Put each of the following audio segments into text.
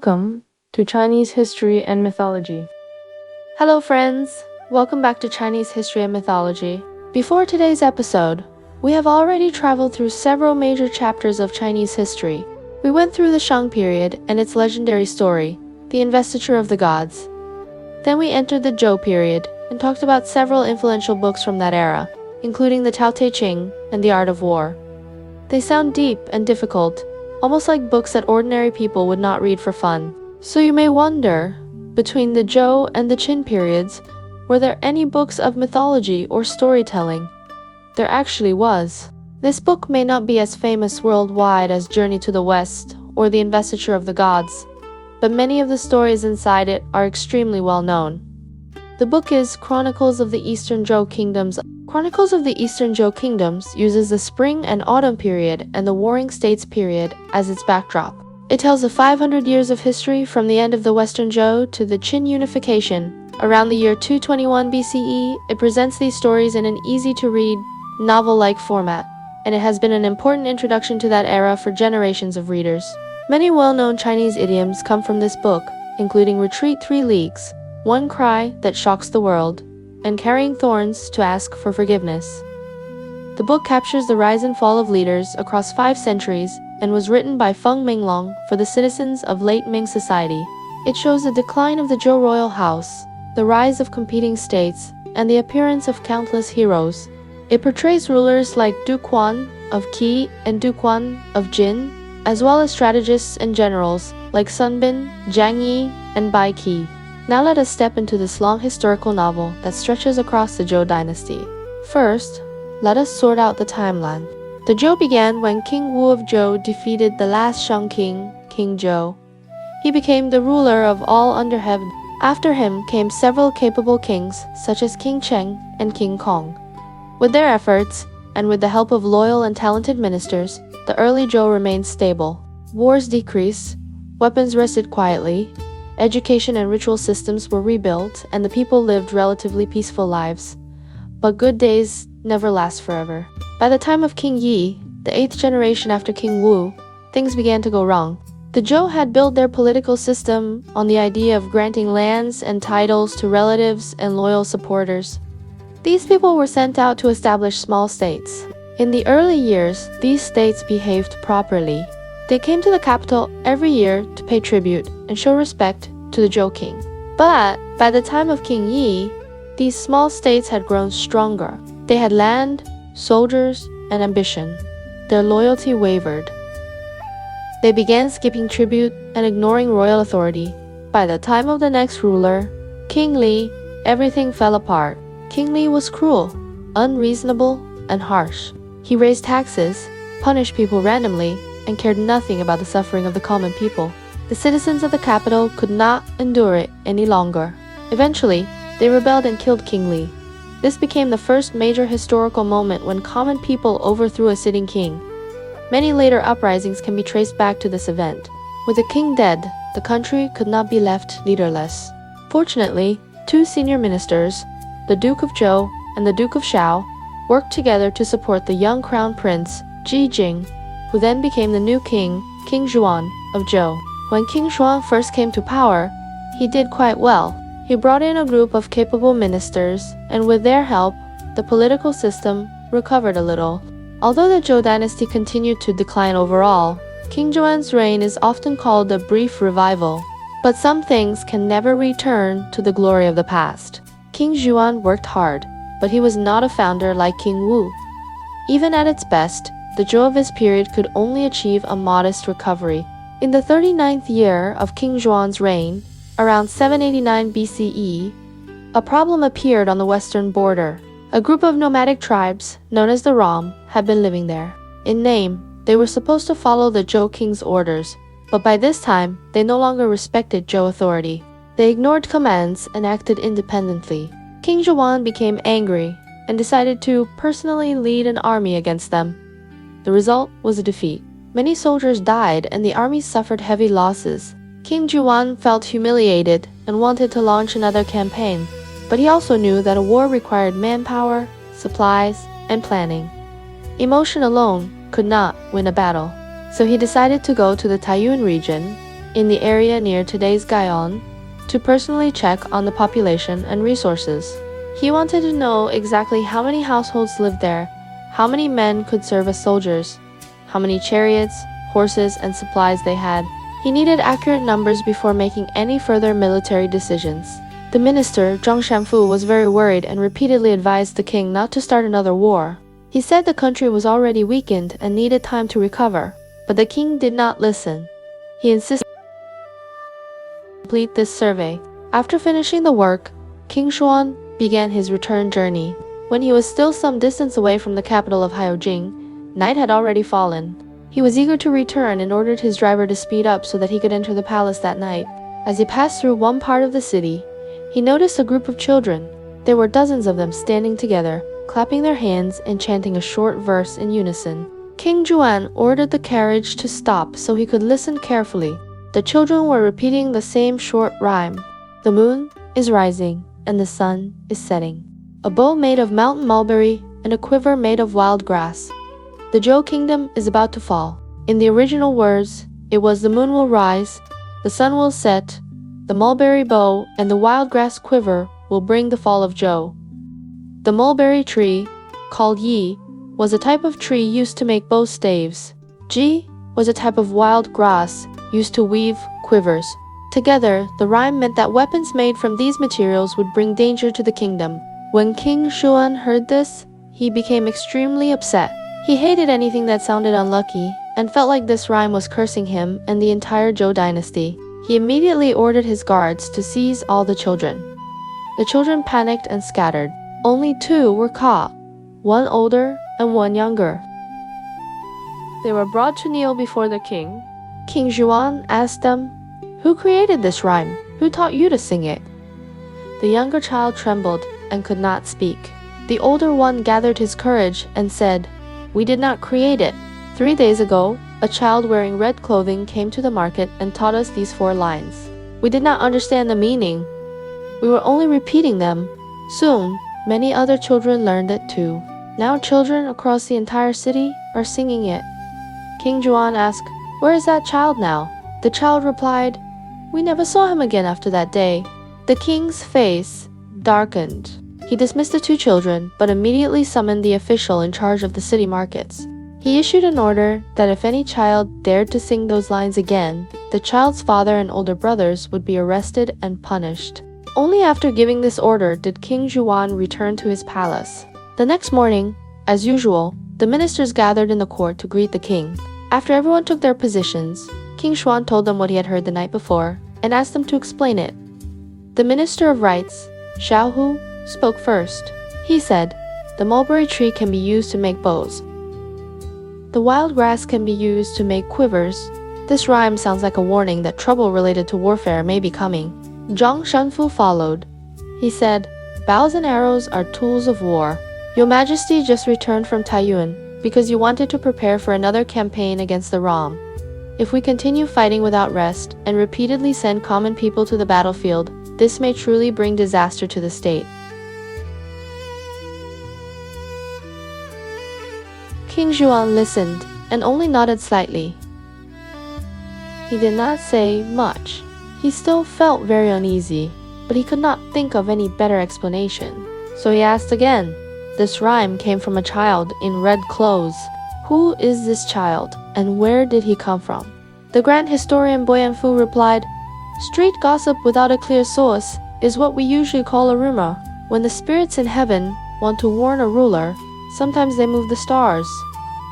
Welcome to Chinese History and Mythology. Hello friends, welcome back to Chinese History and Mythology. Before today's episode, we have already traveled through several major chapters of Chinese history. We went through the Shang period and its legendary story, the investiture of the gods. Then we entered the Zhou period and talked about several influential books from that era, including the Tao Te Ching and the Art of War. They sound deep and difficult, almost like books that ordinary people would not read for fun. So you may wonder, between the Zhou and the Qin periods, were there any books of mythology or storytelling? There actually was. This book may not be as famous worldwide as Journey to the West or The Investiture of the Gods, but many of the stories inside it are extremely well known. The book is Chronicles of the Eastern Zhou Kingdoms. Chronicles of the Eastern Zhou Kingdoms uses the Spring and Autumn period and the Warring States period as its backdrop. It tells the 500 years of history from the end of the Western Zhou to the Qin unification. Around the year 221 BCE, it presents these stories in an easy-to-read, novel-like format, and it has been an important introduction to that era for generations of readers. Many well-known Chinese idioms come from this book, including retreat 3 leagues, one cry that shocks the world, and carrying thorns to ask for forgiveness. The book captures the rise and fall of leaders across 5 centuries and was written by Feng Menglong for the citizens of late Ming society. It shows the decline of the Zhou royal house, the rise of competing states, and the appearance of countless heroes. It portrays rulers like Du Quan of Qi and Du Quan of Jin, as well as strategists and generals like Sun Bin, Jiang Yi, and Bai Qi. Now let us step into this long historical novel that stretches across the Zhou dynasty. First, let us sort out the timeline. The Zhou began when King Wu of Zhou defeated the last Shang king, King Zhou. He became the ruler of all under heaven. After him came several capable kings, such as King Cheng and King Kong. With their efforts, and with the help of loyal and talented ministers, the early Zhou remained stable. Wars decreased, weapons rested quietly, education and ritual systems were rebuilt, and the people lived relatively peaceful lives. But good days never last forever. By the time of King Yi, the 8th generation after King Wu, things began to go wrong. The Zhou had built their political system on the idea of granting lands and titles to relatives and loyal supporters. These people were sent out to establish small states. In the early years, these states behaved properly. They came to the capital every year to pay tribute and show respect to the Zhou king. But by the time of King Yi, these small states had grown stronger. They had land, soldiers, and ambition. Their loyalty wavered. They began skipping tribute and ignoring royal authority. By the time of the next ruler, King Li, everything fell apart. King Li was cruel, unreasonable, and harsh. He raised taxes, punished people randomly, and cared nothing about the suffering of the common people. The citizens of the capital could not endure it any longer. Eventually, they rebelled and killed King Li. This became the first major historical moment when common people overthrew a sitting king. Many later uprisings can be traced back to this event. With the king dead, the country could not be left leaderless. Fortunately, 2 senior ministers, the Duke of Zhou and the Duke of Shao, worked together to support the young crown prince, Ji Jing, who then became the new king, King Zhuan of Zhou. When King Zhuan first came to power, he did quite well. He brought in a group of capable ministers, and with their help, the political system recovered a little. Although the Zhou dynasty continued to decline overall, King Zhuan's reign is often called a brief revival. But some things can never return to the glory of the past. King Zhuan worked hard, but he was not a founder like King Wu. Even at its best, the Zhou of his period could only achieve a modest recovery. In the 39th year of King Zhuan's reign, around 789 BCE, a problem appeared on the western border. A group of nomadic tribes, known as the Rom, had been living there. In name, they were supposed to follow the Zhou king's orders, but by this time, they no longer respected Zhou authority. They ignored commands and acted independently. King Zhuan became angry and decided to personally lead an army against them. The result was a defeat. Many soldiers died and the army suffered heavy losses. King Zhuan felt humiliated and wanted to launch another campaign, but he also knew that a war required manpower, supplies, and planning. Emotion alone could not win a battle, so he decided to go to the Taiyuan region in the area near today's Gaon to personally check on the population and resources. He wanted to know exactly how many households lived there, how many men could serve as soldiers, how many chariots, horses, and supplies they had. He needed accurate numbers before making any further military decisions. The minister, Zhang Shanfu, was very worried and repeatedly advised the king not to start another war. He said the country was already weakened and needed time to recover, but the king did not listen. He insisted to complete this survey. After finishing the work, King Xuan began his return journey. When he was still some distance away from the capital of Haiyojing, night had already fallen. He was eager to return and ordered his driver to speed up so that he could enter the palace that night. As he passed through one part of the city, he noticed a group of children. There were dozens of them standing together, clapping their hands and chanting a short verse in unison. King Juan ordered the carriage to stop so he could listen carefully. The children were repeating the same short rhyme. The moon is rising and the sun is setting. A bow made of mountain mulberry and a quiver made of wild grass. The Zhou Kingdom is about to fall. In the original words, it was the moon will rise, the sun will set, the mulberry bow and the wild grass quiver will bring the fall of Zhou. The mulberry tree, called Yi, was a type of tree used to make bow staves. Ji was a type of wild grass used to weave quivers. Together, the rhyme meant that weapons made from these materials would bring danger to the kingdom. When King Xuan heard this, he became extremely upset. He hated anything that sounded unlucky and felt like this rhyme was cursing him and the entire Zhou dynasty. He immediately ordered his guards to seize all the children. The children panicked and scattered. Only 2 were caught, one older and one younger. They were brought to kneel before the king. King Xuan asked them, "Who created this rhyme? Who taught you to sing it?" The younger child trembled and could not speak. The older one gathered his courage and said, "We did not create it. 3 days ago, a child wearing red clothing came to the market and taught us these 4 lines. We did not understand the meaning. We were only repeating them. Soon, many other children learned it too. Now children across the entire city are singing it." King Juan asked, "Where is that child now?" The child replied, "We never saw him again after that day." The king's face darkened. He dismissed the 2 children, but immediately summoned the official in charge of the city markets. He issued an order that if any child dared to sing those lines again, the child's father and older brothers would be arrested and punished. Only after giving this order did King Juan return to his palace. The next morning, as usual, the ministers gathered in the court to greet the king. After everyone took their positions, King Xuan told them what he had heard the night before and asked them to explain it. The Minister of Rights, Xiaohu, spoke first. He said, "The mulberry tree can be used to make bows. The wild grass can be used to make quivers." This rhyme sounds like a warning that trouble related to warfare may be coming. Zhang Shanfu followed. He said, "Bows and arrows are tools of war. Your Majesty just returned from Taiyuan because you wanted to prepare for another campaign against the Rom. If we continue fighting without rest and repeatedly send common people to the battlefield, this may truly bring disaster to the state." King Xuan listened and only nodded slightly. He did not say much. He still felt very uneasy, but he could not think of any better explanation. So he asked again. This rhyme came from a child in red clothes. Who is this child, and where did he come from? The grand historian Boyanfu replied, "Street gossip without a clear source is what we usually call a rumor. When the spirits in heaven want to warn a ruler, sometimes they move the stars.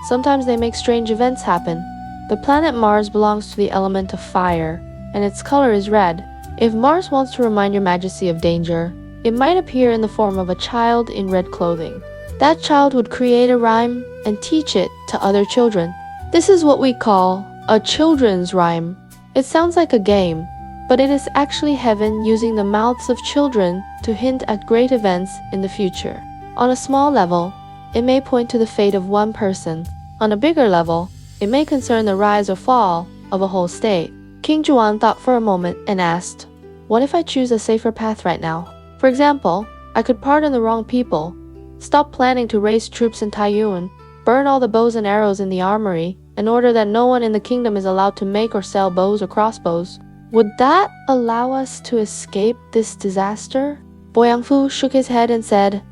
Sometimes they make strange events happen. The planet Mars belongs to the element of fire, and its color is red. If Mars wants to remind your Majesty of danger, it might appear in the form of a child in red clothing. That child would create a rhyme and teach it to other children. This is what we call a children's rhyme. It sounds like a game, but it is actually heaven using the mouths of children to hint at great events in the future. On a small level, it may point to the fate of one person. On a bigger level, it may concern the rise or fall of a whole state." King Juan thought for a moment and asked, "What if I choose a safer path right now? For example, I could pardon the wrong people, stop planning to raise troops in Taiyuan, burn all the bows and arrows in the armory, in order that no one in the kingdom is allowed to make or sell bows or crossbows. Would that allow us to escape this disaster? Bo Yangfu shook his head and said,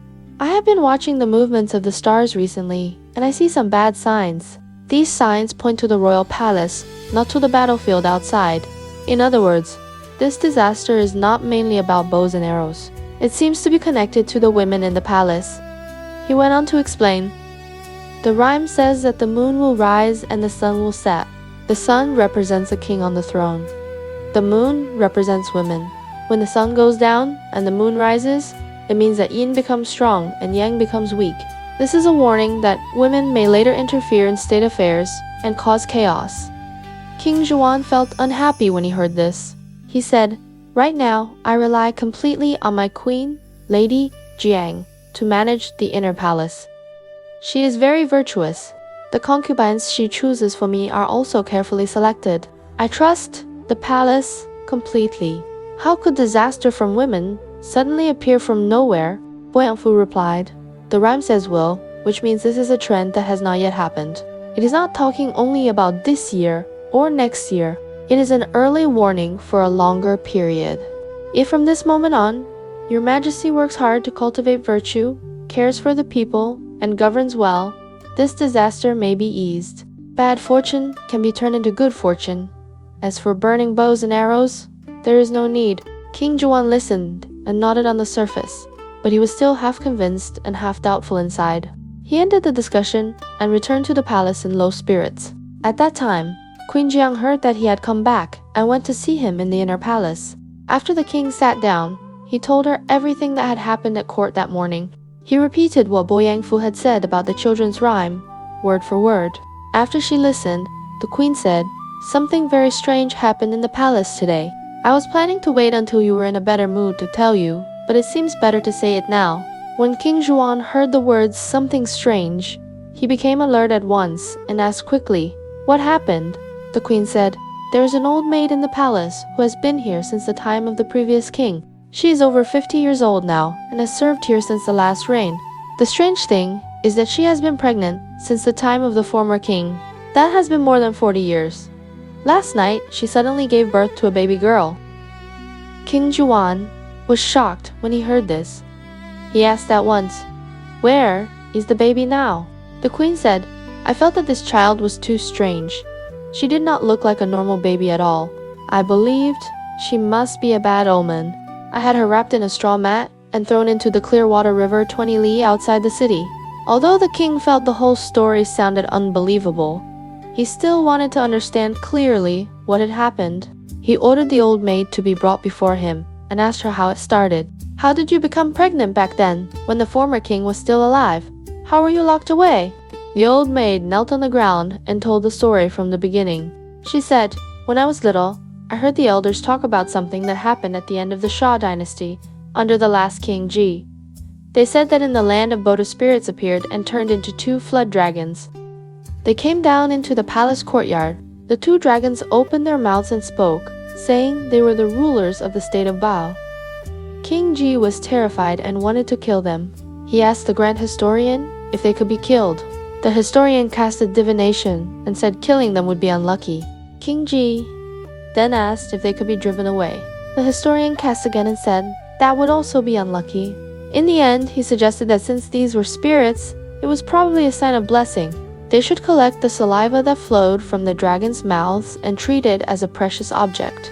I have been watching the movements of the stars recently, and I see some bad signs. These signs point to the royal palace, not to the battlefield outside. In other words, this disaster is not mainly about bows and arrows. It seems to be connected to the women in the palace. He went on to explain, the rhyme says that the moon will rise and the sun will set. The sun represents a king on the throne. The moon represents women. When the sun goes down and the moon rises, it means that yin becomes strong and yang becomes weak. This is a warning that women may later interfere in state affairs and cause chaos. King Zhuan felt unhappy when he heard this. He said, right now, I rely completely on my queen, Lady Jiang, to manage the inner palace. She is very virtuous. The concubines she chooses for me are also carefully selected. I trust the palace completely. How could disaster from women suddenly appear from nowhere? Bo Yangfu replied, the rhyme says will, which means this is a trend that has not yet happened. It is not talking only about this year or next year. It is an early warning for a longer period. If from this moment on, your majesty works hard to cultivate virtue, cares for the people, and governs well, this disaster may be eased. Bad fortune can be turned into good fortune. As for burning bows and arrows, there is no need. King Zhuan listened and nodded on the surface, but he was still half convinced and half doubtful inside. He ended the discussion and returned to the palace in low spirits. At that time, Queen Jiang heard that he had come back and went to see him in the inner palace. After the king sat down, he told her everything that had happened at court that morning. He repeated what Bo Yangfu had said about the children's rhyme, word for word. After she listened, the queen said, something very strange happened in the palace today. I was planning to wait until you were in a better mood to tell you, but it seems better to say it now. When King Zhuan heard the words something strange, he became alert at once and asked quickly, what happened? The queen said, there is an old maid in the palace who has been here since the time of the previous king. She is over 50 years old now and has served here since the last reign. The strange thing is that she has been pregnant since the time of the former king. That has been more than 40 years. Last night, she suddenly gave birth to a baby girl. King Zhuan was shocked when he heard this. He asked at once, where is the baby now? The queen said, I felt that this child was too strange. She did not look like a normal baby at all. I believed she must be a bad omen. I had her wrapped in a straw mat and thrown into the Clearwater River 20 li outside the city. Although the king felt the whole story sounded unbelievable, he still wanted to understand clearly what had happened. He ordered the old maid to be brought before him and asked her how it started. How did you become pregnant back then, when the former king was still alive? How were you locked away? The old maid knelt on the ground and told the story from the beginning. She said, when I was little, I heard the elders talk about something that happened at the end of the Shah dynasty, under the last king Ji. They said that in the land of boat of spirits appeared and turned into 2 flood dragons. They came down into the palace courtyard. The 2 dragons opened their mouths and spoke, saying they were the rulers of the state of Bao. King Ji was terrified and wanted to kill them. He asked the grand historian if they could be killed. The historian cast a divination and said killing them would be unlucky. King Ji then asked if they could be driven away. The historian cast again and said that would also be unlucky. In the end, he suggested that since these were spirits, it was probably a sign of blessing. They should collect the saliva that flowed from the dragons' mouths and treat it as a precious object.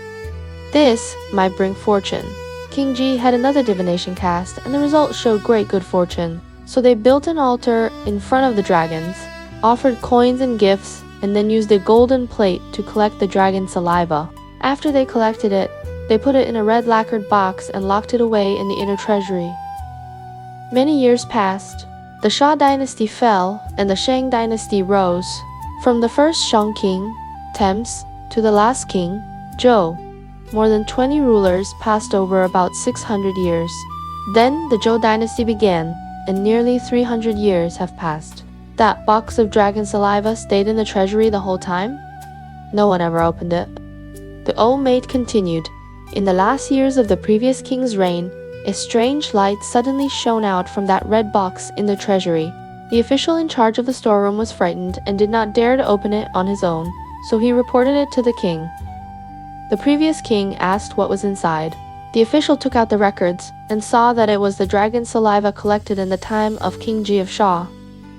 This might bring fortune. King Ji had another divination cast, and the result showed great good fortune. So they built an altar in front of the dragons, offered coins and gifts, and then used a golden plate to collect the dragon saliva. After they collected it, they put it in a red lacquered box and locked it away in the inner treasury. Many years passed. The Shah dynasty fell and the Shang dynasty rose. From the first Shang king, Temps, to the last king, Zhou, more than 20 rulers passed over about 600 years. Then the Zhou dynasty began, and nearly 300 years have passed. That box of dragon saliva stayed in the treasury the whole time? No one ever opened it. The old maid continued. In the last years of the previous king's reign, a strange light suddenly shone out from that red box in the treasury. The official in charge of the storeroom was frightened and did not dare to open it on his own, so he reported it to the king. The previous king asked what was inside. The official took out the records and saw that it was the dragon's saliva collected in the time of King Ji of Sha.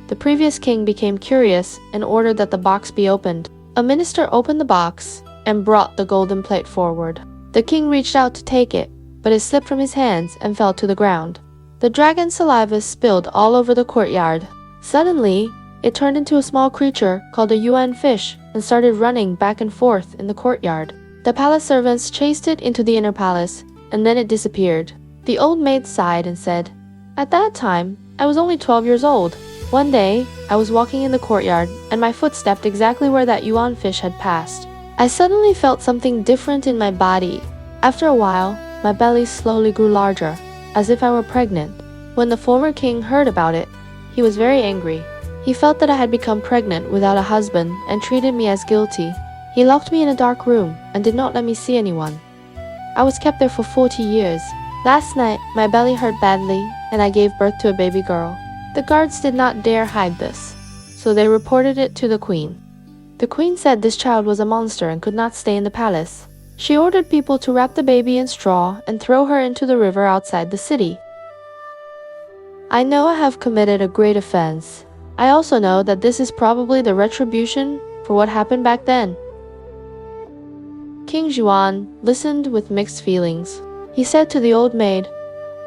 The previous king became curious and ordered that the box be opened. A minister opened the box and brought the golden plate forward. The king reached out to take it, but it slipped from his hands and fell to the ground. The dragon's saliva spilled all over the courtyard. Suddenly, it turned into a small creature called a yuan fish and started running back and forth in the courtyard. The palace servants chased it into the inner palace, and then it disappeared. The old maid sighed and said, "At that time, I was only 12 years old. One day, I was walking in the courtyard, and my foot stepped exactly where that yuan fish had passed. I suddenly felt something different in my body. After a while, my belly slowly grew larger, as if I were pregnant. When the former king heard about it, he was very angry. He felt that I had become pregnant without a husband and treated me as guilty. He locked me in a dark room and did not let me see anyone. I was kept there for 40 years. Last night, my belly hurt badly, and I gave birth to a baby girl. The guards did not dare hide this, so they reported it to the queen. The queen said this child was a monster and could not stay in the palace. She ordered people to wrap the baby in straw and throw her into the river outside the city. I know I have committed a great offense. I also know that this is probably the retribution for what happened back then." King Zhuan listened with mixed feelings. He said to the old maid,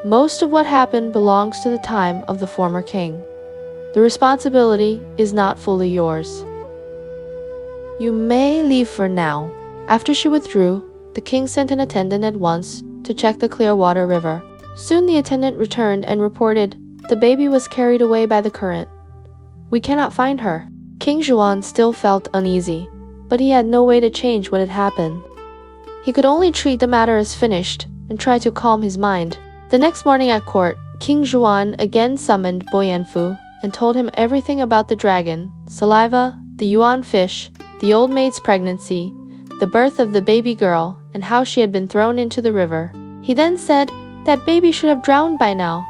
"Most of what happened belongs to the time of the former king. The responsibility is not fully yours. You may leave for now." After she withdrew, the king sent an attendant at once to check the Clearwater River. Soon the attendant returned and reported, "The baby was carried away by the current. We cannot find her." King Zhuan still felt uneasy, but he had no way to change what had happened. He could only treat the matter as finished and try to calm his mind. The next morning at court, King Zhuan again summoned Bo Yanfu and told him everything about the dragon, saliva, the yuan fish, the old maid's pregnancy, the birth of the baby girl, and how she had been thrown into the river. He then said, "That baby should have drowned by now.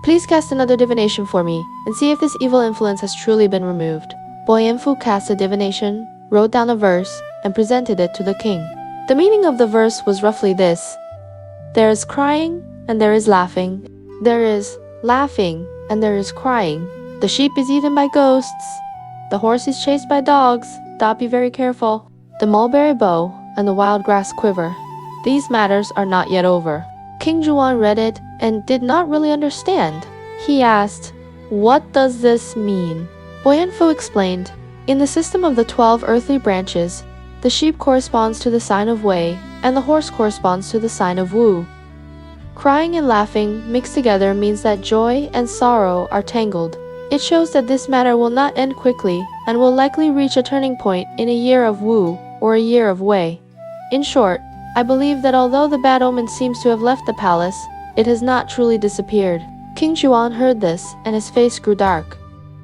Please cast another divination for me and see if this evil influence has truly been removed." Bo Yanfu cast a divination, wrote down a verse, and presented it to the king. The meaning of the verse was roughly this: "There is crying and there is laughing. There is laughing and there is crying. The sheep is eaten by ghosts. The horse is chased by dogs. Be very careful. The mulberry bow and the wild grass quiver. These matters are not yet over." King Zhuan read it and did not really understand. He asked, "What does this mean?" Bo Yanfu explained, "In the system of the 12 earthly branches, the sheep corresponds to the sign of Wei, and the horse corresponds to the sign of Wu. Crying and laughing mixed together means that joy and sorrow are tangled. It shows that this matter will not end quickly and will likely reach a turning point in a year of Wu or a year of Wei. In short, I believe that although the bad omen seems to have left the palace, it has not truly disappeared." King Zhuan heard this, and his face grew dark.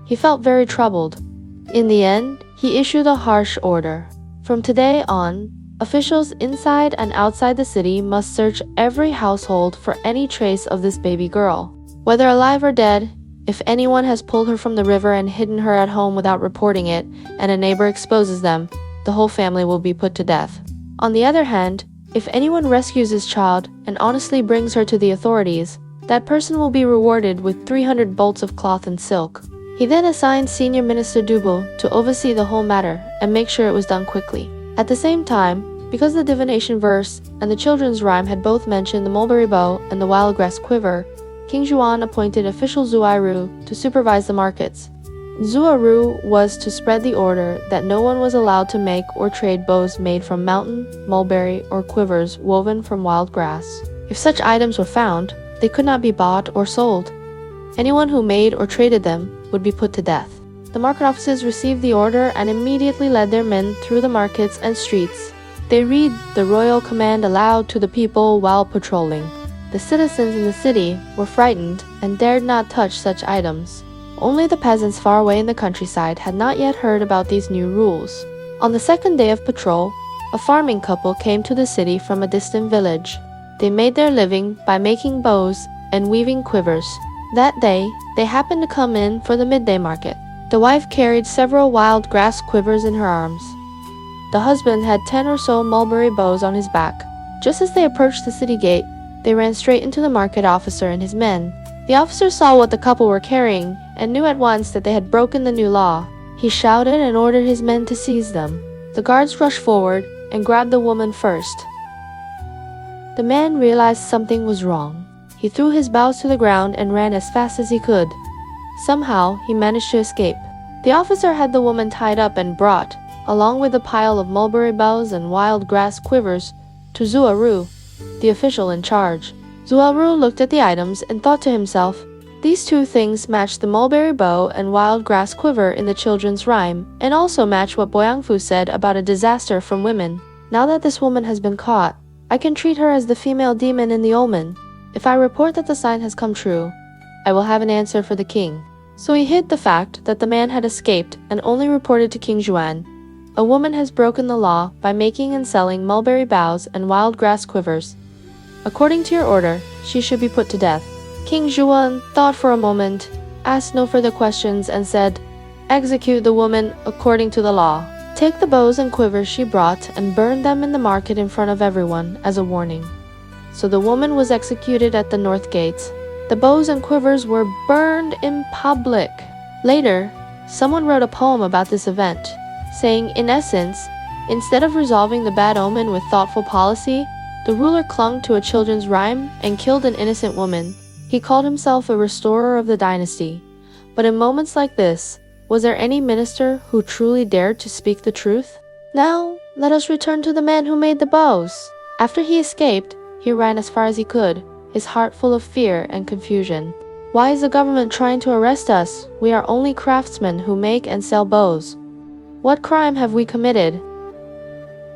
He felt very troubled. In the end, he issued a harsh order. From today on, officials inside and outside the city must search every household for any trace of this baby girl. Whether alive or dead, if anyone has pulled her from the river and hidden her at home without reporting it, and a neighbor exposes them, the whole family will be put to death. On the other hand, if anyone rescues his child and honestly brings her to the authorities, that person will be rewarded with 300 bolts of cloth and silk. He then assigned Senior Minister Dubo to oversee the whole matter and make sure it was done quickly. At the same time, because the divination verse and the children's rhyme had both mentioned the mulberry bow and the wild grass quiver, King Zhuan appointed official Zuairu to supervise the markets. Zuairu was to spread the order that no one was allowed to make or trade bows made from mountain, mulberry, or quivers woven from wild grass. If such items were found, they could not be bought or sold. Anyone who made or traded them would be put to death. The market officers received the order and immediately led their men through the markets and streets. They read the royal command aloud to the people while patrolling. The citizens in the city were frightened and dared not touch such items. Only the peasants far away in the countryside had not yet heard about these new rules. On the second day of patrol, a farming couple came to the city from a distant village. They made their living by making bows and weaving quivers. That day, They happened to come in for the midday market. The wife carried several wild grass quivers in her arms. The husband had 10 or so mulberry bows on his back. Just as they approached the city gate, they ran straight into the market officer and his men. The officer saw what the couple were carrying and knew at once that they had broken the new law. He shouted and ordered his men to seize them. The guards rushed forward and grabbed the woman first. The man realized something was wrong. He threw his bows to the ground and ran as fast as he could. Somehow, he managed to escape. The officer had the woman tied up and brought, along with a pile of mulberry boughs and wild grass quivers, to Zhuaru, the official in charge. Zhuaru looked at the items and thought to himself, these two things match the mulberry bow and wild grass quiver in the children's rhyme, and also match what Boyangfu said about a disaster from women. Now that this woman has been caught, I can treat her as the female demon in the omen. If I report that the sign has come true, I will have an answer for the king. So he hid the fact that the man had escaped and only reported to King Juan. A woman has broken the law by making and selling mulberry boughs and wild grass quivers. According to your order, she should be put to death. King Zhuan thought for a moment, asked no further questions, and said, execute the woman according to the law. Take the bows and quivers she brought and burn them in the market in front of everyone as a warning. So the woman was executed at the north gates. The bows and quivers were burned in public. Later, someone wrote a poem about this event, saying, in essence, instead of resolving the bad omen with thoughtful policy, the ruler clung to a children's rhyme and killed an innocent woman. He called himself a restorer of the dynasty. But in moments like this, was there any minister who truly dared to speak the truth? Now, let us return to the man who made the bows. After he escaped, he ran as far as he could, his heart full of fear and confusion. Why is the government trying to arrest us? We are only craftsmen who make and sell bows. What crime have we committed?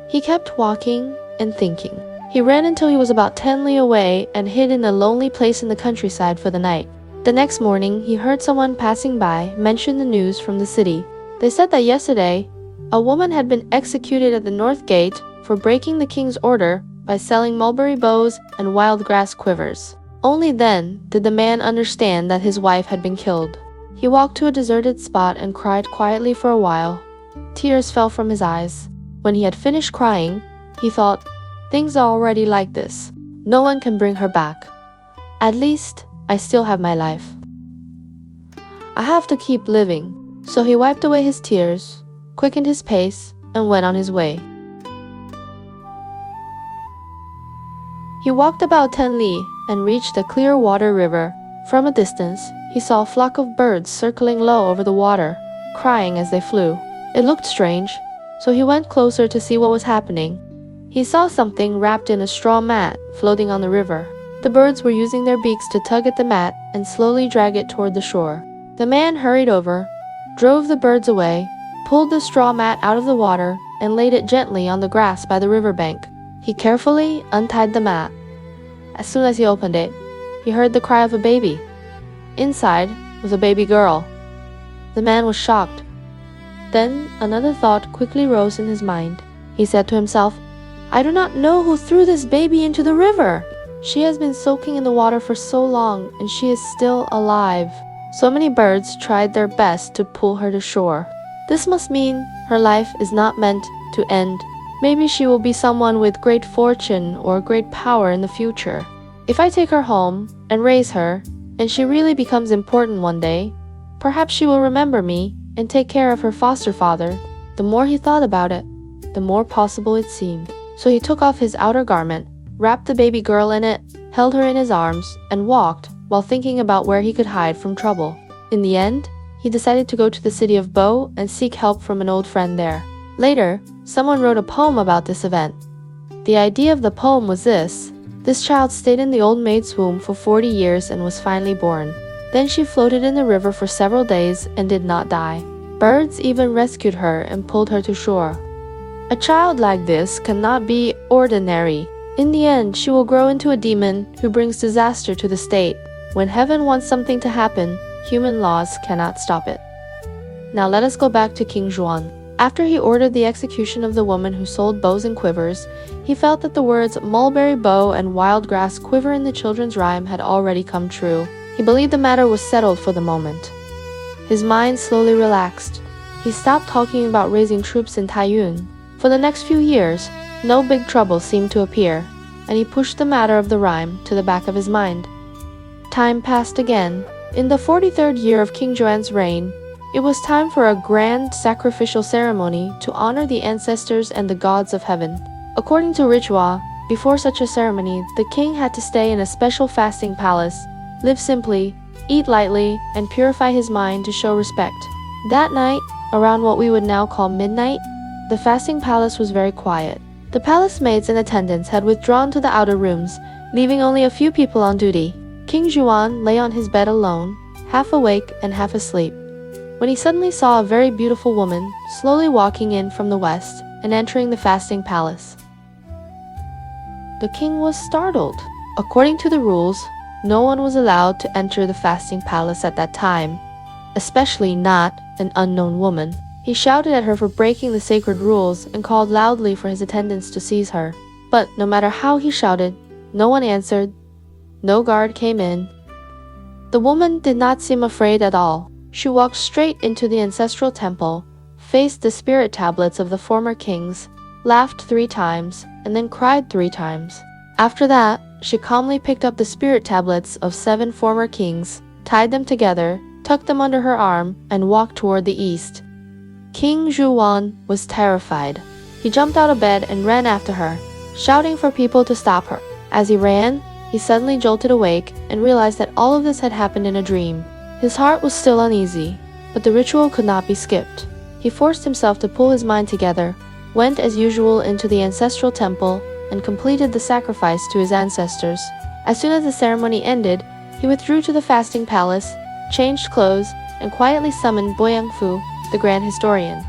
He kept walking and thinking. He ran until he was about 10 li away and hid in a lonely place in the countryside for the night. The next morning, he heard someone passing by mention the news from the city. They said that yesterday, a woman had been executed at the north gate for breaking the king's order by selling mulberry bows and wild grass quivers. Only then did the man understand that his wife had been killed. He walked to a deserted spot and cried quietly for a while. Tears fell from his eyes. When he had finished crying, he thought, things are already like this. No one can bring her back. At least, I still have my life. I have to keep living. So he wiped away his tears, quickened his pace, and went on his way. He walked about 10 li and reached a clear water river. From a distance, he saw a flock of birds circling low over the water, crying as they flew. It looked strange, so he went closer to see what was happening. He saw something wrapped in a straw mat floating on the river. The birds were using their beaks to tug at the mat and slowly drag it toward the shore. The man hurried over, drove the birds away, pulled the straw mat out of the water, and laid it gently on the grass by the riverbank. He carefully untied the mat. As soon as he opened it, he heard the cry of a baby. Inside was a baby girl. The man was shocked. Then another thought quickly rose in his mind. He said to himself, I do not know who threw this baby into the river. She has been soaking in the water for so long, and she is still alive. So many birds tried their best to pull her to shore. This must mean her life is not meant to end. Maybe she will be someone with great fortune or great power in the future. If I take her home and raise her, and she really becomes important one day, perhaps she will remember me and take care of her foster father. The more he thought about it, the more possible it seemed. So he took off his outer garment, wrapped the baby girl in it, held her in his arms, and walked while thinking about where he could hide from trouble. In the end, he decided to go to the city of Bo and seek help from an old friend there. Later, someone wrote a poem about this event. The idea of the poem was this. This child stayed in the old maid's womb for 40 years and was finally born. Then she floated in the river for several days and did not die. Birds even rescued her and pulled her to shore. A child like this cannot be ordinary. In the end, she will grow into a demon who brings disaster to the state. When heaven wants something to happen, human laws cannot stop it. Now let us go back to King Zhuan. After he ordered the execution of the woman who sold bows and quivers, he felt that the words mulberry bow and wild grass quiver in the children's rhyme had already come true. He believed the matter was settled for the moment. His mind slowly relaxed. He stopped talking about raising troops in Taiyuan. For the next few years, no big trouble seemed to appear, and he pushed the matter of the rhyme to the back of his mind. Time passed again. In the 43rd year of King Zhuan's reign, it was time for a grand sacrificial ceremony to honor the ancestors and the gods of heaven. According to ritual, before such a ceremony, the king had to stay in a special fasting palace, live simply, eat lightly, and purify his mind to show respect. That night, around what we would now call midnight, the fasting palace was very quiet. The palace maids and attendants had withdrawn to the outer rooms, leaving only a few people on duty. King Zhuan lay on his bed alone, half awake and half asleep, when he suddenly saw a very beautiful woman slowly walking in from the west and entering the fasting palace. The king was startled. According to the rules, no one was allowed to enter the fasting palace at that time, especially not an unknown woman. He shouted at her for breaking the sacred rules and called loudly for his attendants to seize her. But no matter how he shouted, no one answered. No guard came in. The woman did not seem afraid at all. She walked straight into the ancestral temple, faced the spirit tablets of the former kings, laughed 3 times, and then cried 3 times. After that, she calmly picked up the spirit tablets of 7 former kings, tied them together, tucked them under her arm, and walked toward the east. King Zhuan was terrified. He jumped out of bed and ran after her, shouting for people to stop her. As he ran, he suddenly jolted awake and realized that all of this had happened in a dream. His heart was still uneasy, but the ritual could not be skipped. He forced himself to pull his mind together, went as usual into the ancestral temple, and completed the sacrifice to his ancestors. As soon as the ceremony ended, he withdrew to the fasting palace, changed clothes, and quietly summoned Bo Yangfu, the grand historian.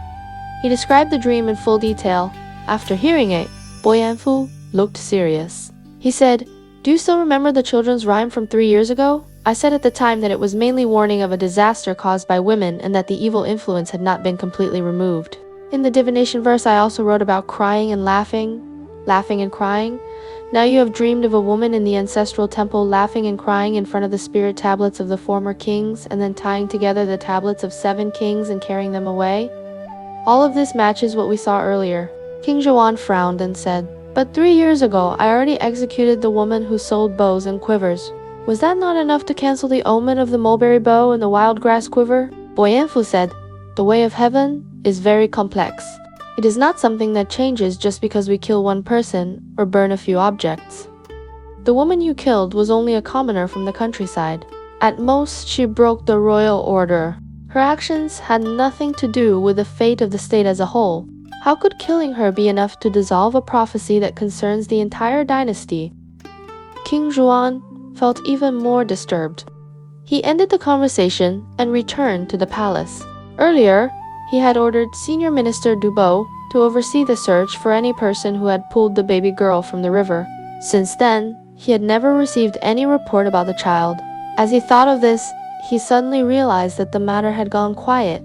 He described the dream in full detail. After hearing it, Bo Yangfu looked serious. He said, "Do you still remember the children's rhyme from 3 years ago? I said at the time that it was mainly warning of a disaster caused by women and that the evil influence had not been completely removed. In the divination verse I also wrote about crying and laughing and crying. Now you have dreamed of a woman in the ancestral temple laughing and crying in front of the spirit tablets of the former kings and then tying together the tablets of 7 kings and carrying them away. All of this matches what we saw earlier." King Zhuan frowned and said, "But 3 years ago I already executed the woman who sold bows and quivers. Was that not enough to cancel the omen of the mulberry bow and the wild grass quiver?" Bo Yanfu said, "The way of heaven is very complex. It is not something that changes just because we kill one person or burn a few objects. The woman you killed was only a commoner from the countryside. At most, she broke the royal order. Her actions had nothing to do with the fate of the state as a whole. How could killing her be enough to dissolve a prophecy that concerns the entire dynasty?" King Zhuan felt even more disturbed. He ended the conversation and returned to the palace. Earlier, he had ordered Senior Minister Dubo to oversee the search for any person who had pulled the baby girl from the river. Since then, he had never received any report about the child. As he thought of this, he suddenly realized that the matter had gone quiet.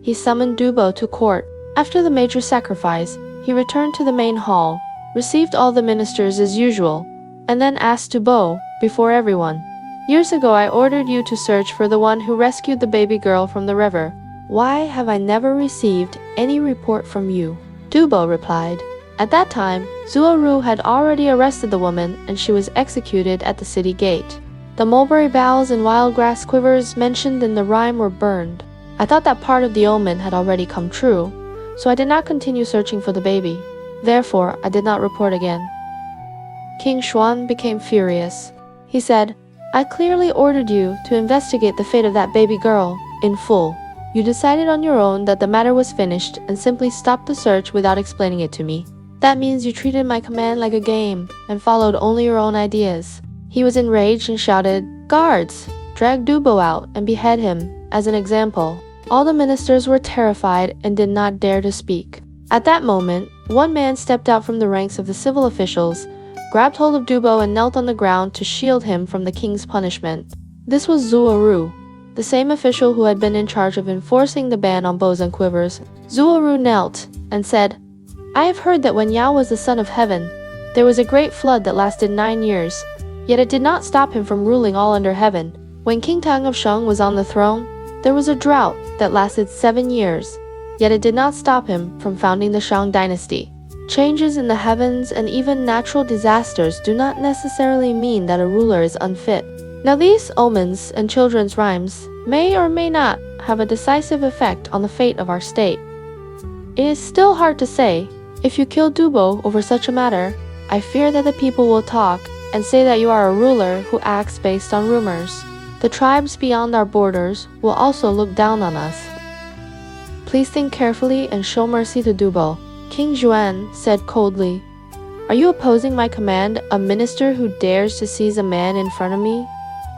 He summoned Dubo to court. After the major sacrifice, he returned to the main hall, received all the ministers as usual, and then asked Dubo, before everyone, "Years ago I ordered you to search for the one who rescued the baby girl from the river. Why have I never received any report from you?" Dubo replied, "At that time, Zuoru had already arrested the woman and she was executed at the city gate. The mulberry boughs and wild grass quivers mentioned in the rhyme were burned. I thought that part of the omen had already come true, so I did not continue searching for the baby. Therefore, I did not report again." King Xuan became furious. He said, "I clearly ordered you to investigate the fate of that baby girl in full. You decided on your own that the matter was finished and simply stopped the search without explaining it to me. That means you treated my command like a game and followed only your own ideas." He was enraged and shouted, "Guards, drag Dubo out and behead him as an example." All the ministers were terrified and did not dare to speak. At that moment, one man stepped out from the ranks of the civil officials, grabbed hold of Dubo and knelt on the ground to shield him from the king's punishment. This was Zuoru, the same official who had been in charge of enforcing the ban on bows and quivers. Zuoru knelt and said, "I have heard that when Yao was the son of heaven, there was a great flood that lasted 9 years, yet it did not stop him from ruling all under heaven. When King Tang of Shang was on the throne, there was a drought that lasted 7 years, yet it did not stop him from founding the Shang dynasty. Changes in the heavens and even natural disasters do not necessarily mean that a ruler is unfit. Now these omens and children's rhymes may or may not have a decisive effect on the fate of our state. It is still hard to say. If you kill Dubo over such a matter, I fear that the people will talk and say that you are a ruler who acts based on rumors. The tribes beyond our borders will also look down on us. Please think carefully and show mercy to Dubo. King Juan said coldly, "Are you opposing my command, a minister who dares to seize a man in front of me?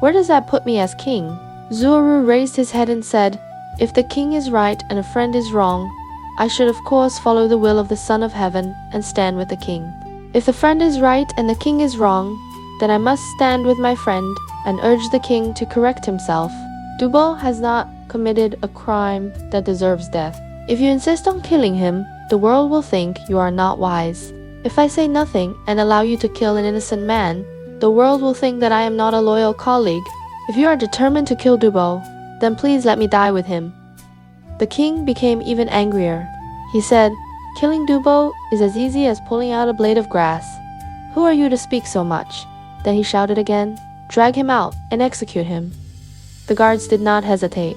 Where does that put me as king?" Zuoru raised his head and said, "If the king is right and a friend is wrong, I should of course follow the will of the Son of Heaven and stand with the king. If the friend is right and the king is wrong, then I must stand with my friend and urge the king to correct himself. Dubo has not committed a crime that deserves death. If you insist on killing him, the world will think you are not wise. If I say nothing and allow you to kill an innocent man, the world will think that I am not a loyal colleague. If you are determined to kill Dubo, then please let me die with him." The king became even angrier. He said, "Killing Dubo is as easy as pulling out a blade of grass. Who are you to speak so much?" Then he shouted again, "Drag him out and execute him." The guards did not hesitate.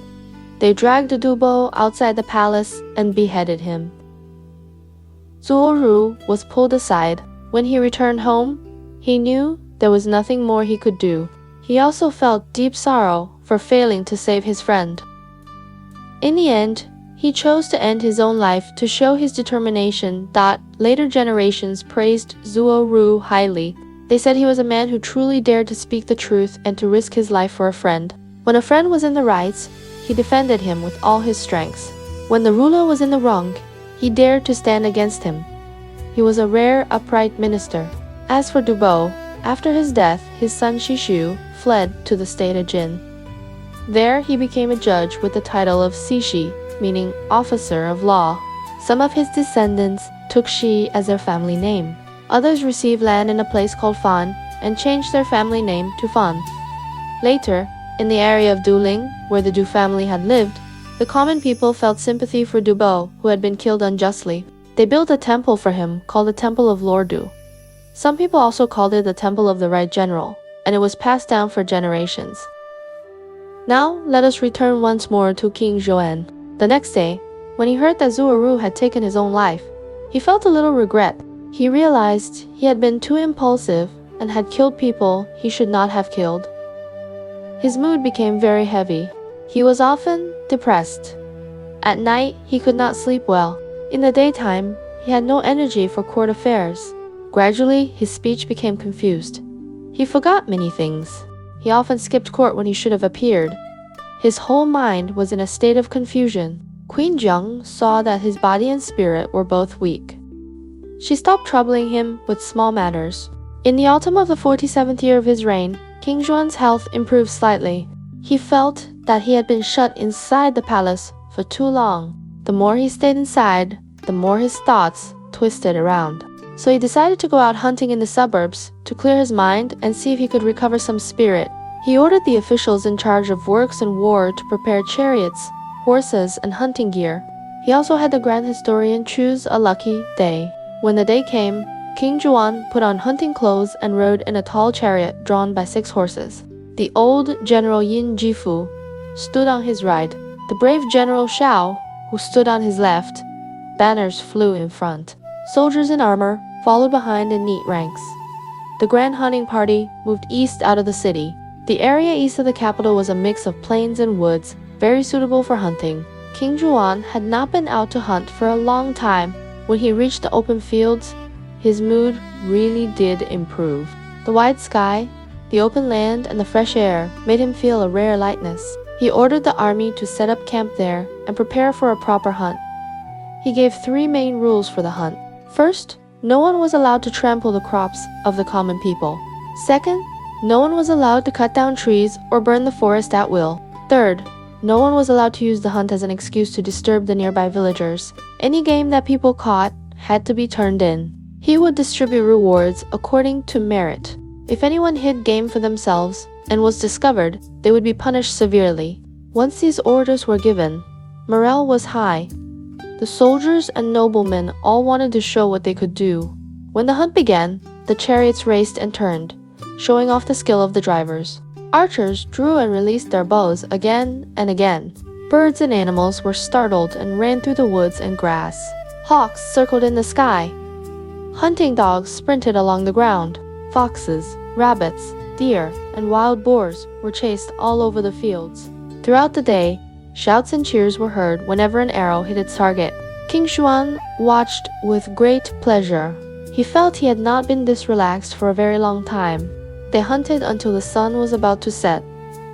They dragged Dubo outside the palace and beheaded him. Zuoru was pulled aside. When he returned home, he knew there was nothing more he could do. He also felt deep sorrow for failing to save his friend. In the end, he chose to end his own life to show his determination. Later generations praised Zuoru highly. They said he was a man who truly dared to speak the truth and to risk his life for a friend. When a friend was in the right, he defended him with all his strengths. When the ruler was in the wrong, he dared to stand against him. He was a rare, upright minister. As for Dubo, after his death, his son Shishu fled to the state of Jin. There he became a judge with the title of Sishi, meaning officer of law. Some of his descendants took Shi as their family name. Others received land in a place called Fan and changed their family name to Fan. Later, in the area of Duling, where the Du family had lived, the common people felt sympathy for Dubo, who had been killed unjustly. They built a temple for him called the Temple of Lord Du. Some people also called it the Temple of the Right General, and it was passed down for generations. Now, let us return once more to King Zhuan. The next day, when he heard that Zuoru had taken his own life, he felt a little regret. He realized he had been too impulsive and had killed people he should not have killed. His mood became very heavy. He was often depressed. At night, he could not sleep well. In the daytime, he had no energy for court affairs. Gradually, his speech became confused. He forgot many things. He often skipped court when he should have appeared. His whole mind was in a state of confusion. Queen Jiang saw that his body and spirit were both weak. She stopped troubling him with small matters. In the autumn of the 47th year of his reign, King Zhuan's health improved slightly. He felt that he had been shut inside the palace for too long. The more he stayed inside, the more his thoughts twisted around. So he decided to go out hunting in the suburbs to clear his mind and see if he could recover some spirit. He ordered the officials in charge of works and war to prepare chariots, horses, and hunting gear. He also had the grand historian choose a lucky day. When the day came, King Zhuan put on hunting clothes and rode in a tall chariot drawn by 6 horses. The old General Yin Jifu stood on his right, the brave General Shao, who stood on his left. Banners flew in front. Soldiers in armor followed behind in neat ranks. The grand hunting party moved east out of the city. The area east of the capital was a mix of plains and woods, very suitable for hunting. King Zhuan had not been out to hunt for a long time. When he reached the open fields, his mood really did improve. The wide sky, the open land, and the fresh air made him feel a rare lightness. He ordered the army to set up camp there and prepare for a proper hunt. He gave 3 main rules for the hunt. First, no one was allowed to trample the crops of the common people. Second, no one was allowed to cut down trees or burn the forest at will. Third, no one was allowed to use the hunt as an excuse to disturb the nearby villagers. Any game that people caught had to be turned in. He would distribute rewards according to merit. If anyone hid game for themselves and was discovered, they would be punished severely. Once these orders were given, morale was high. The soldiers and noblemen all wanted to show what they could do. When the hunt began, the chariots raced and turned, showing off the skill of the drivers. Archers drew and released their bows again and again. Birds and animals were startled and ran through the woods and grass. Hawks circled in the sky. Hunting dogs sprinted along the ground. Foxes, rabbits, deer, and wild boars were chased all over the fields. Throughout the day, shouts and cheers were heard whenever an arrow hit its target. King Shi Huang watched with great pleasure. He felt he had not been this relaxed for a very long time. They hunted until the sun was about to set,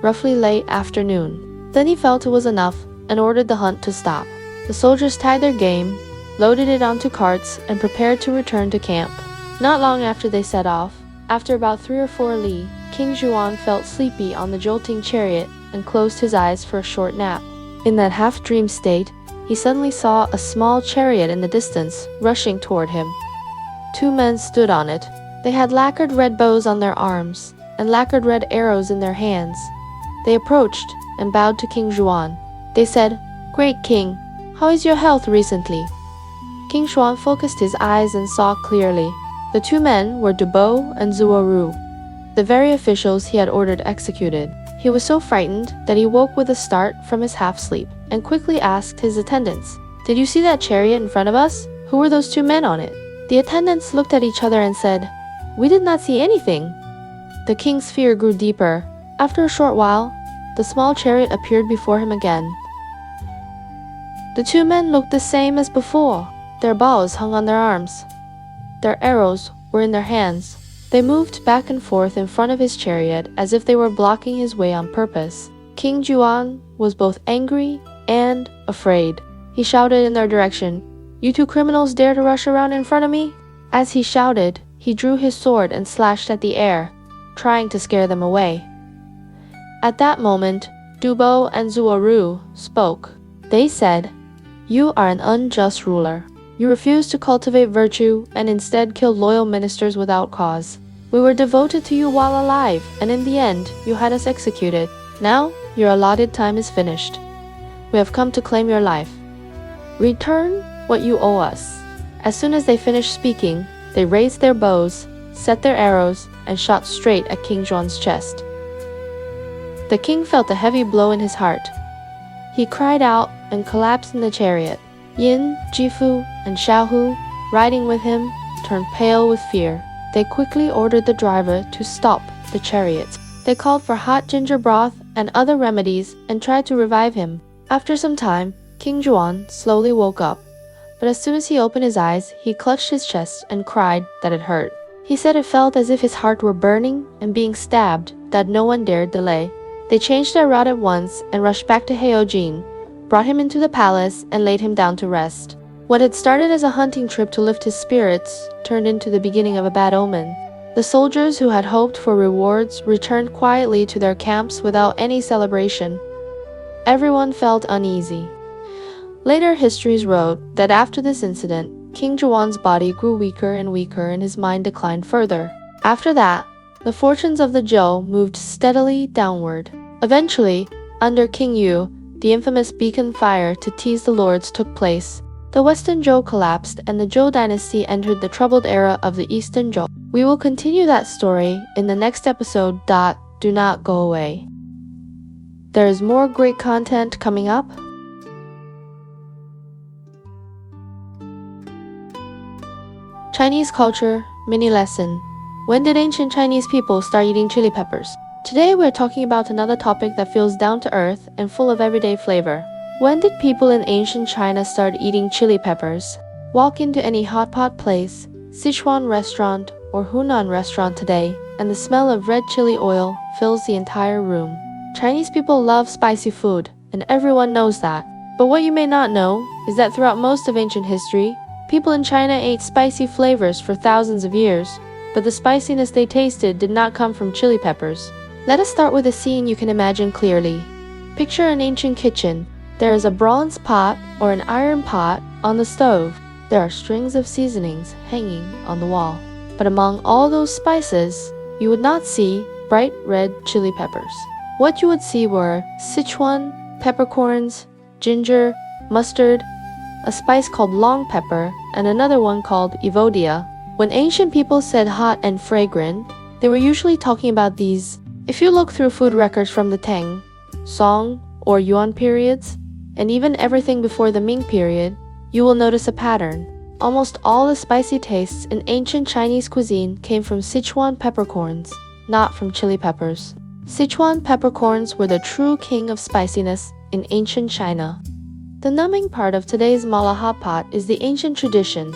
roughly late afternoon. Then he felt it was enough and ordered the hunt to stop. The soldiers tied their game, loaded it onto carts, and prepared to return to camp. Not long after they set off, after about 3 or 4 li, King Shi Huang felt sleepy on the jolting chariot and closed his eyes for a short nap. In that half-dream state, he suddenly saw a small chariot in the distance, rushing toward him. 2 men stood on it. They had lacquered red bows on their arms, and lacquered red arrows in their hands. They approached and bowed to King Shi Huang. They said, "Great King, how is your health recently?" King Shi Huang focused his eyes and saw clearly. The 2 men were Dubo and Zuoru, the very officials he had ordered executed. He was so frightened that he woke with a start from his half-sleep and quickly asked his attendants, "Did you see that chariot in front of us? Who were those 2 men on it?" The attendants looked at each other and said, "We did not see anything." The king's fear grew deeper. After a short while, the small chariot appeared before him again. The 2 men looked the same as before. Their bows hung on their arms. Their arrows were in their hands. They moved back and forth in front of his chariot as if they were blocking his way on purpose. King Shi Huang was both angry and afraid. He shouted in their direction, "You 2 criminals dare to rush around in front of me?" As he shouted, he drew his sword and slashed at the air, trying to scare them away. At that moment, Dubo and Zuoru spoke. They said, "You are an unjust ruler. You refused to cultivate virtue and instead killed loyal ministers without cause. We were devoted to you while alive, and in the end, you had us executed. Now, your allotted time is finished. We have come to claim your life. Return what you owe us." As soon as they finished speaking, they raised their bows, set their arrows, and shot straight at King Shi Huang's chest. The king felt a heavy blow in his heart. He cried out and collapsed in the chariot. Yin, Jifu, and Xiaohu, riding with him, turned pale with fear. They quickly ordered the driver to stop the chariots. They called for hot ginger broth and other remedies and tried to revive him. After some time, King Shi Huang slowly woke up. But as soon as he opened his eyes, he clutched his chest and cried that it hurt. He said it felt as if his heart were burning and being stabbed, that no one dared delay. They changed their route at once and rushed back to Heojin, brought him into the palace, and laid him down to rest. What had started as a hunting trip to lift his spirits turned into the beginning of a bad omen. The soldiers who had hoped for rewards returned quietly to their camps without any celebration. Everyone felt uneasy. Later histories wrote that after this incident, King Shi Huang's body grew weaker and weaker and his mind declined further. After that, the fortunes of the Zhou moved steadily downward. Eventually, under King Yu, the infamous beacon fire to tease the lords took place. The Western Zhou collapsed and the Zhou dynasty entered the troubled era of the Eastern Zhou. We will continue that story in the next episode. Do not go away. There is more great content coming up. Chinese culture mini lesson. When did ancient Chinese people start eating chili peppers? Today we're talking about another topic that feels down to earth and full of everyday flavor. When did people in ancient China start eating chili peppers? Walk into any hot pot place, Sichuan restaurant, or Hunan restaurant today, and the smell of red chili oil fills the entire room. Chinese people love spicy food, and everyone knows that. But what you may not know is that throughout most of ancient history, people in China ate spicy flavors for thousands of years, but the spiciness they tasted did not come from chili peppers. Let us start with a scene you can imagine clearly. Picture an ancient kitchen. There is a bronze pot or an iron pot on the stove. There are strings of seasonings hanging on the wall. But among all those spices, you would not see bright red chili peppers. What you would see were Sichuan peppercorns, ginger, mustard, a spice called long pepper, and another one called evodia. When ancient people said hot and fragrant, they were usually talking about these. If you look through food records from the Tang, Song, or Yuan periods, and even everything before the Ming period, you will notice a pattern. Almost all the spicy tastes in ancient Chinese cuisine came from Sichuan peppercorns, not from chili peppers. Sichuan peppercorns were the true king of spiciness in ancient China. The numbing part of today's mala hot pot is the ancient tradition.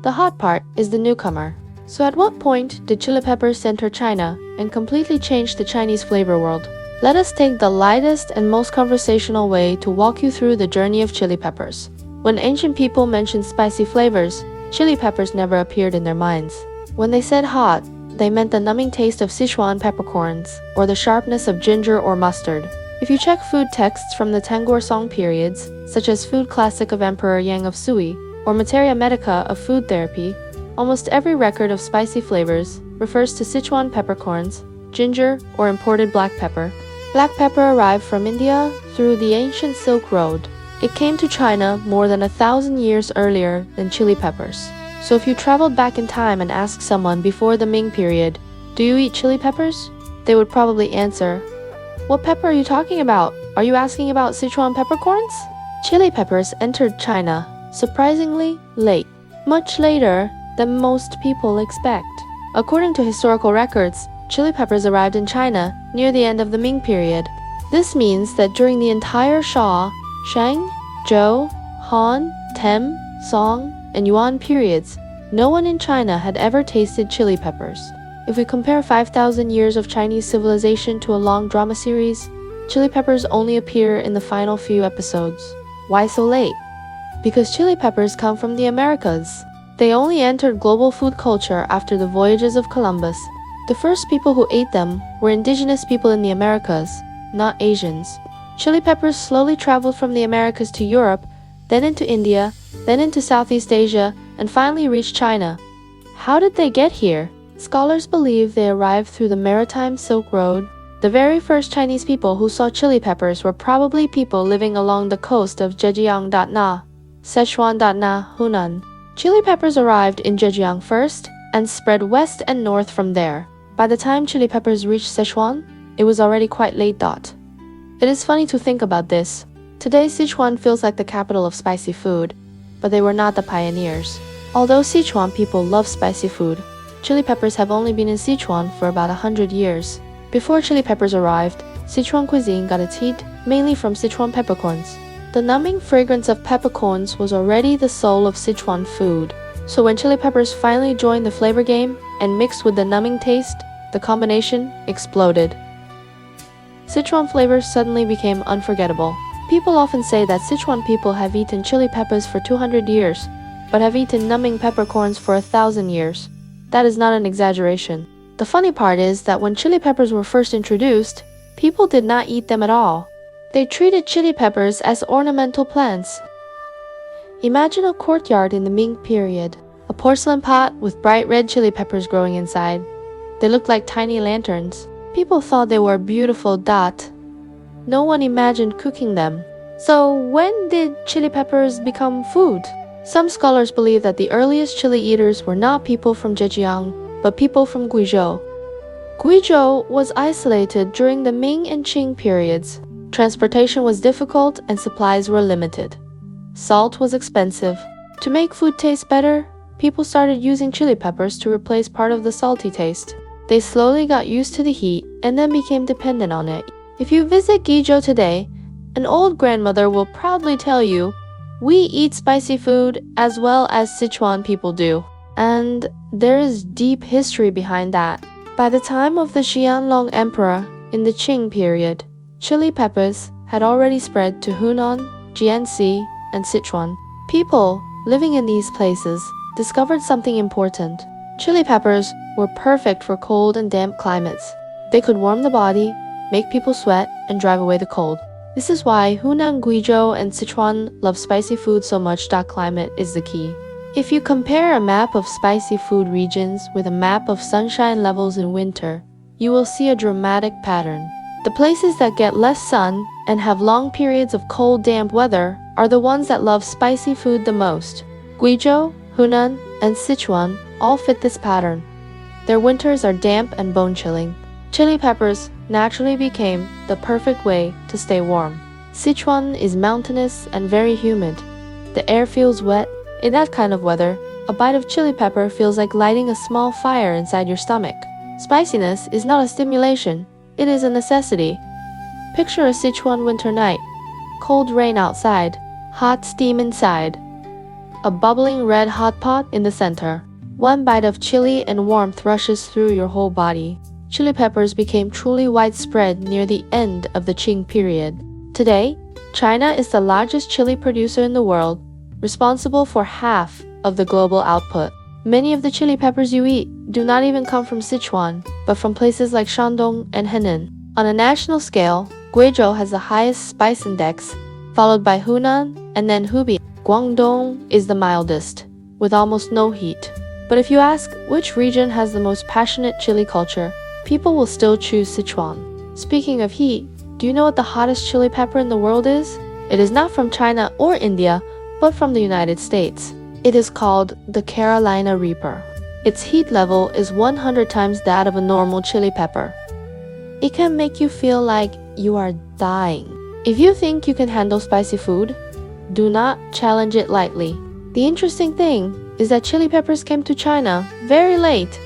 The hot part is the newcomer. So at what point did chili peppers enter China and completely change the Chinese flavor world? Let us take the lightest and most conversational way to walk you through the journey of chili peppers. When ancient people mentioned spicy flavors, chili peppers never appeared in their minds. When they said hot, they meant the numbing taste of Sichuan peppercorns, or the sharpness of ginger or mustard. If you check food texts from the Tangor Song periods, such as Food Classic of Emperor Yang of Sui, or Materia Medica of Food Therapy, almost every record of spicy flavors refers to Sichuan peppercorns, ginger, or imported black pepper. Black pepper arrived from India through the ancient Silk Road. It came to China more than 1,000 years earlier than chili peppers. So if you traveled back in time and asked someone before the Ming period, "Do you eat chili peppers?" they would probably answer, "What pepper are you talking about? Are you asking about Sichuan peppercorns?" Chili peppers entered China surprisingly late, much later than most people expect. According to historical records, chili peppers arrived in China near the end of the Ming period. This means that during the entire Shang, Zhou, Han, Tem, Song, and Yuan periods, no one in China had ever tasted chili peppers. If we compare 5,000 years of Chinese civilization to a long drama series, chili peppers only appear in the final few episodes. Why so late? Because chili peppers come from the Americas. They only entered global food culture after the voyages of Columbus. The first people who ate them were indigenous people in the Americas, not Asians. Chili peppers slowly traveled from the Americas to Europe, then into India, then into Southeast Asia, and finally reached China. How did they get here? Scholars believe they arrived through the maritime Silk Road. The very first Chinese people who saw chili peppers were probably people living along the coast of Zhejiang.na, Sichuan.na, Hunan. Chili peppers arrived in Zhejiang first and spread west and north from there. By the time chili peppers reached Sichuan, it was already quite late. It is funny to think about this. Today, Sichuan feels like the capital of spicy food, but they were not the pioneers. Although Sichuan people love spicy food, chili peppers have only been in Sichuan for about 100 years. Before chili peppers arrived, Sichuan cuisine got its heat mainly from Sichuan peppercorns. The numbing fragrance of peppercorns was already the soul of Sichuan food. So when chili peppers finally joined the flavor game and mixed with the numbing taste, the combination exploded. Sichuan flavors suddenly became unforgettable. People often say that Sichuan people have eaten chili peppers for 200 years, but have eaten numbing peppercorns for 1,000 years. That is not an exaggeration. The funny part is that when chili peppers were first introduced, people did not eat them at all. They treated chili peppers as ornamental plants. Imagine a courtyard in the Ming period, a porcelain pot with bright red chili peppers growing inside. They looked like tiny lanterns. People thought they were beautiful. No one imagined cooking them. So when did chili peppers become food? Some scholars believe that the earliest chili eaters were not people from Zhejiang, but people from Guizhou. Guizhou was isolated during the Ming and Qing periods. Transportation was difficult and supplies were limited. Salt was expensive. To make food taste better, people started using chili peppers to replace part of the salty taste. They slowly got used to the heat and then became dependent on it. If you visit Guizhou today, an old grandmother will proudly tell you, "We eat spicy food as well as Sichuan people do." And there is deep history behind that. By the time of the Qianlong Emperor in the Qing period, chili peppers had already spread to Hunan, Jiangxi, and Sichuan. People living in these places discovered something important. Chili peppers were perfect for cold and damp climates. They could warm the body, make people sweat, and drive away the cold. This is why Hunan, Guizhou, and Sichuan love spicy food so much. Climate is the key. If you compare a map of spicy food regions with a map of sunshine levels in winter, you will see a dramatic pattern. The places that get less sun and have long periods of cold, damp weather are the ones that love spicy food the most. Guizhou, Hunan, and Sichuan all fit this pattern. Their winters are damp and bone-chilling. Chili peppers naturally became the perfect way to stay warm. Sichuan is mountainous and very humid. The air feels wet. In that kind of weather, a bite of chili pepper feels like lighting a small fire inside your stomach. Spiciness is not a stimulation, it is a necessity. Picture a Sichuan winter night. Cold rain outside, hot steam inside. A bubbling red hot pot in the center. One bite of chili and warmth rushes through your whole body. Chili peppers became truly widespread near the end of the Qing period. Today, China is the largest chili producer in the world, responsible for half of the global output. Many of the chili peppers you eat do not even come from Sichuan, but from places like Shandong and Henan. On a national scale, Guizhou has the highest spice index, followed by Hunan and then Hubei. Guangdong is the mildest, with almost no heat. But if you ask which region has the most passionate chili culture, people will still choose Sichuan. Speaking of heat, do you know what the hottest chili pepper in the world is? It is not from China or India, but from the United States. It is called the Carolina Reaper. Its heat level is 100 times that of a normal chili pepper. It can make you feel like you are dying. If you think you can handle spicy food, do not challenge it lightly. The interesting thing is that chili peppers came to China very late,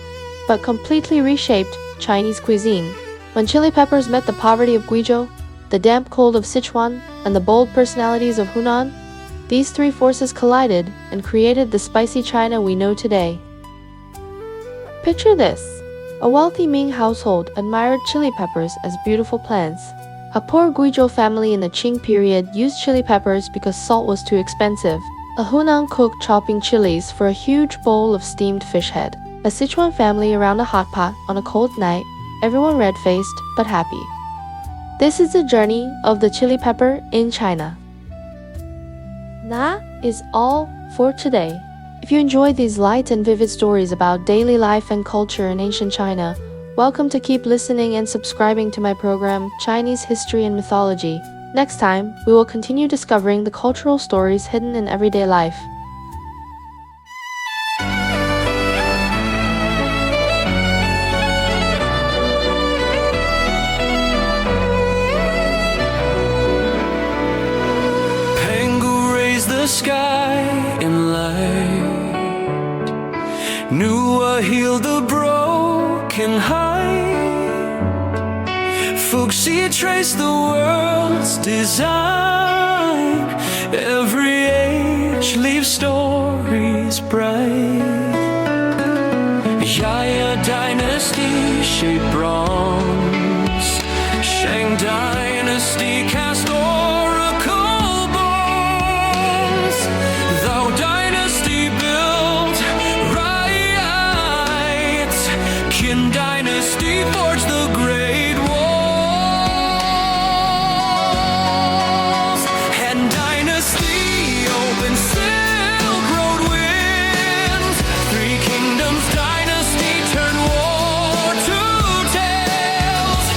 but completely reshaped Chinese cuisine. When chili peppers met the poverty of Guizhou, the damp cold of Sichuan, and the bold personalities of Hunan, these three forces collided and created the spicy China we know today. Picture this. A wealthy Ming household admired chili peppers as beautiful plants. A poor Guizhou family in the Qing period used chili peppers because salt was too expensive. A Hunan cook chopping chilies for a huge bowl of steamed fish head. A Sichuan family around a hot pot on a cold night, everyone red-faced but happy. This is the journey of the chili pepper in China. That is all for today. If you enjoyed these light and vivid stories about daily life and culture in ancient China, welcome to keep listening and subscribing to my program, Chinese History and Mythology. Next time, we will continue discovering the cultural stories hidden in everyday life. Sky in light, Nua healed the broken heart. Fuxi traced the world's design. Every age leaves stories bright. Yaya dynasty shaped bronze. Shang dynasty cast oracle bones. Thou dynasty built right. Qin dynasty forged the great walls. Han dynasty opened Silk Road winds. Three kingdoms dynasty turned war to tales.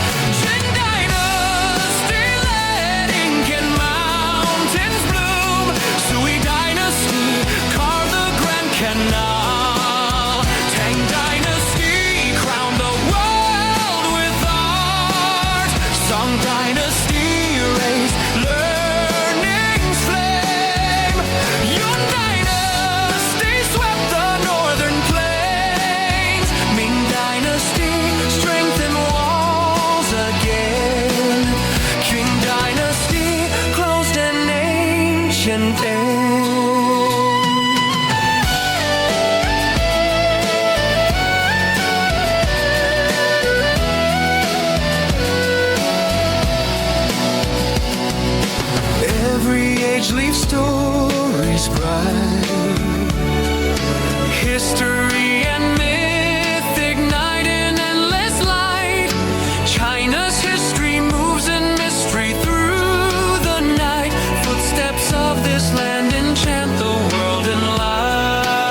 Qin dynasty led ink and mountains bloom. Sui dynasty carved the Grand Canal. Tang dynasty crowned the world with art. Song dynasty raised learning's flame. Yun dynasty swept the northern plains. Ming dynasty strengthened walls again. Qing dynasty closed an ancient end. Every age leaves stories bright. History and myth ignite in endless light. China's history moves in mystery through the night. Footsteps of this land enchant the world in light.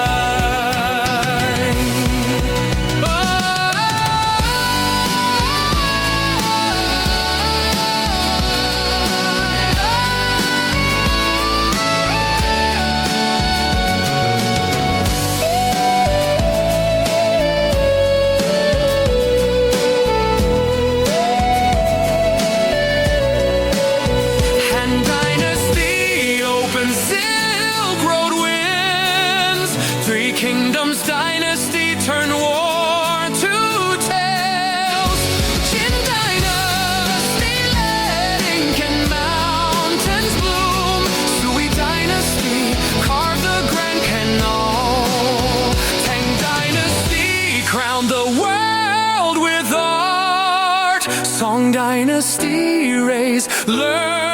dynasty rays. Learn